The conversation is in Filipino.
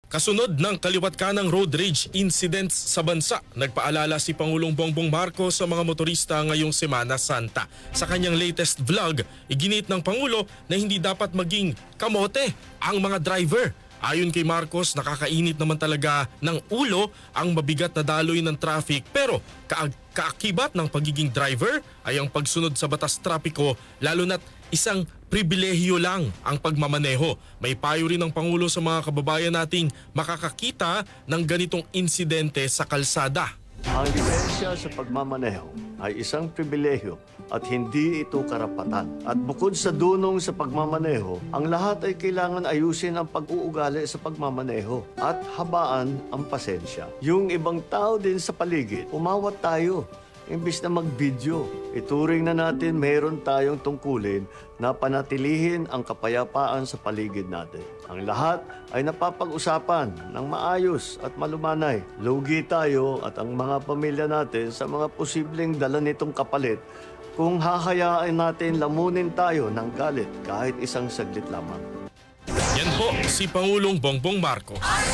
Kasunod ng kaliwat kanang road rage incidents sa bansa, nagpaalala si Pangulong Bongbong Marcos sa mga motorista ngayong Semana Santa. Sa kanyang latest vlog, iginit ng Pangulo na hindi dapat maging kamote ang mga driver. Ayon kay Marcos, nakakainit naman talaga ng ulo ang mabigat na daloy ng traffic, pero kaakibat ng pagiging driver ay ang pagsunod sa batas trapiko, lalo na't isang pribilehiyo lang ang pagmamaneho. May payo rin ng Pangulo sa mga kababayan nating makakakita ng ganitong insidente sa kalsada. Ang lisensya sa pagmamaneho ay isang pribilehyo at hindi ito karapatan. At bukod sa dunong sa pagmamaneho, ang lahat ay kailangan ayusin ang pag-uugali sa pagmamaneho at habaan ang pasensya. Yung ibang tao din sa paligid, umawat tayo. Imbis na mag-video, ituring na natin meron tayong tungkulin na panatilihin ang kapayapaan sa paligid natin. Ang lahat ay napapag-usapan ng maayos at malumanay. Lugi tayo at ang mga pamilya natin sa mga posibleng dala nitong kapalit kung hahayaan natin lamunin tayo ng galit kahit isang saglit lamang. Yan po si Pangulong Bongbong Marcos.